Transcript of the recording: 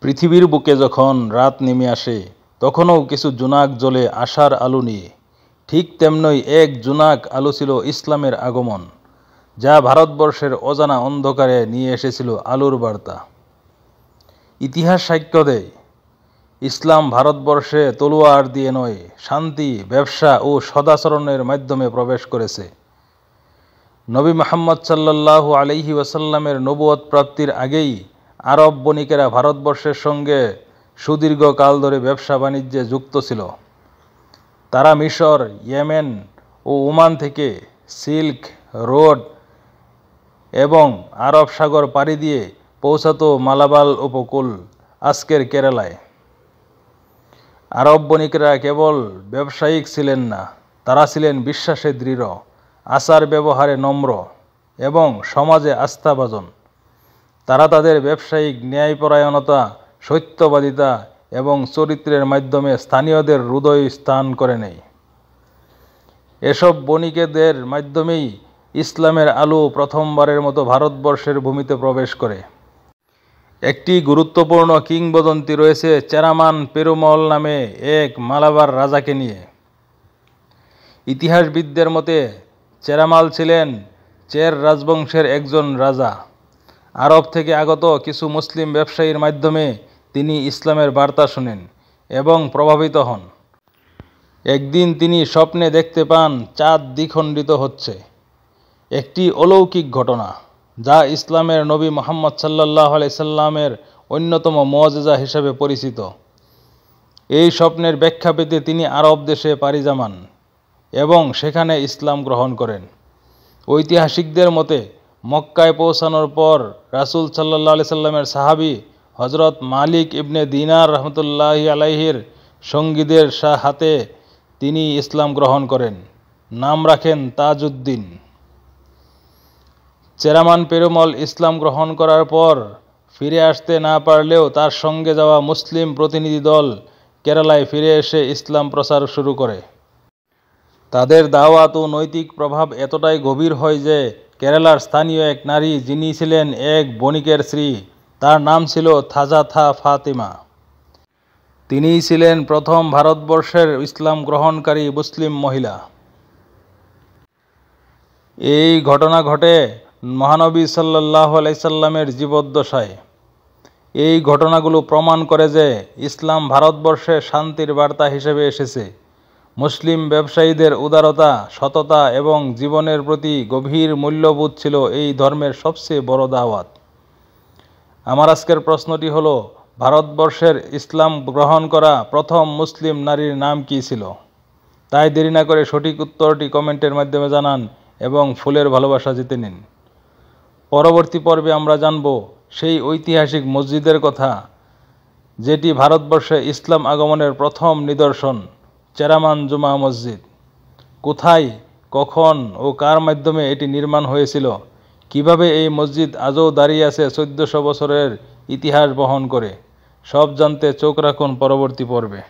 পৃথিবীর বুকে যখন রাত নেমে আসে তখনও কিছু জোনাক জ্বলে আশার আলো নিয়ে। ঠিক তেমনই এক জোনাক আলো ছিল ইসলামের আগমন, যা ভারতবর্ষের অজানা অন্ধকারে নিয়ে এসেছিল আলোর বার্তা। ইতিহাস সাক্ষ্য দেয়, ইসলাম ভারতবর্ষে তলোয়ার দিয়ে নয়, শান্তি, ব্যবসা ও সদাচরণের মাধ্যমে প্রবেশ করেছে। নবী মুহাম্মদ সাল্লাল্লাহু আলাইহি ওয়াসাল্লামের নবুয়ত প্রাপ্তির আগেই আরব বণিকেরা ভারতবর্ষের সঙ্গে সুদীর্ঘ কাল ধরে ব্যবসা বাণিজ্যে যুক্ত ছিল। তারা মিশর, ইয়েমেন ও ওমান থেকে সিল্ক রোড এবং আরব সাগর পাড়ি দিয়ে পৌঁছাতো মালাবাল উপকূল, আজকের কেরালায়। আরব বণিকেরা কেবল ব্যবসায়িক ছিলেন না, তারা ছিলেন বিশ্বাসে দৃঢ়, আচার ব্যবহারে নম্র এবং সমাজে আস্থাভাজন। তারা তাদের ব্যবসায়িক ন্যায়পরায়ণতা, সত্যবাদিতা এবং চরিত্রের মাধ্যমে স্থানীয়দের হৃদয় স্থান করে নেয়। এসব বণিকদের মাধ্যমেই ইসলামের আলো প্রথমবারের মতো ভারতবর্ষের ভূমিতে প্রবেশ করে। একটি গুরুত্বপূর্ণ কিংবদন্তি রয়েছে চেরামান পেরুমল নামে এক মালাবার রাজাকে নিয়ে। ইতিহাসবিদদের মতে চেরামাল ছিলেন চের রাজবংশের একজন রাজা। আরব থেকে আগত কিছু মুসলিম ব্যবসায়ীর মাধ্যমে তিনি ইসলামের বার্তা শুনেন এবং প্রভাবিত হন। একদিন তিনি স্বপ্নে দেখতে পান চাঁদ দ্বিখণ্ডিত হচ্ছে, একটি অলৌকিক ঘটনা যা ইসলামের নবী মুহাম্মদ সাল্লাল্লাহু আলাইহি সাল্লামের অন্যতম মুআজিজা হিসেবে পরিচিত। এই স্বপ্নের ব্যাখ্যা পেতে তিনি আরব দেশে পাড়ি জমান এবং সেখানে ইসলাম গ্রহণ করেন। ঐতিহাসিকদের মতে মক্কায় পৌঁছানোর পর রাসূল সাল্লাল্লাহু আলাইহি সাল্লামের সাহাবী হযরত মালিক ইবনে দিনার রাহমাতুল্লাহি আলাইহির সঙ্গীদের হাতে তিনি ইসলাম গ্রহণ করেন, নাম রাখেন তাজউদ্দিন। চেরামান পেরুমল ইসলাম গ্রহণ করার পর ফিরে আসতে না পারলেও তার সঙ্গে যাওয়া মুসলিম প্রতিনিধি দল কেরালায় ফিরে এসে ইসলাম প্রচার শুরু করে। তাদের দাওয়াত ও নৈতিক প্রভাব এতটাই গভীর হয় যে কেরালার স্থানীয় এক নারী, যিনি ছিলেন এক বণিকের স্ত্রী, তার নাম ছিল থাজাথা ফাতিমা। তিনিই ছিলেন প্রথম ভারতবর্ষের ইসলাম গ্রহণকারী মুসলিম মহিলা। এই ঘটনা ঘটে মহানবী সাল্লাল্লাহু আলাইহি সাল্লামের জীবদ্দশায়। এই ঘটনাগুলো প্রমাণ করে যে ইসলাম ভারতবর্ষে শান্তির বার্তা হিসেবে এসেছে। মুসলিম ব্যবসায়ীদের উদারতা, সততা এবং জীবনের প্রতি গভীর মূল্যবোধ ছিল এই ধর্মের সবচেয়ে বড় দাওয়াত। আমার আজকের প্রশ্নটি হলো, ভারতবর্ষের ইসলাম গ্রহণ করা প্রথম মুসলিম নারীর নাম কী ছিল? তাই দেরি না করে সঠিক উত্তরটি কমেন্টের মাধ্যমে জানান এবং ফুলের ভালোবাসা জিতে নিন। পরবর্তী পর্বে আমরা জানব সেই ঐতিহাসিক মসজিদের কথা, যেটি ভারতবর্ষে ইসলাম আগমনের প্রথম নিদর্শন, চেরামান জুমা মসজিদ। কোথায়, কখন ও কার মাধ্যমে এটি নির্মাণ হয়েছিল, কিভাবে এই মসজিদ আজও দাঁড়িয়ে আছে 1400 বছরের ইতিহাস বহন করে, সব জানতে চোখ রাখুন পরবর্তী পর্বে।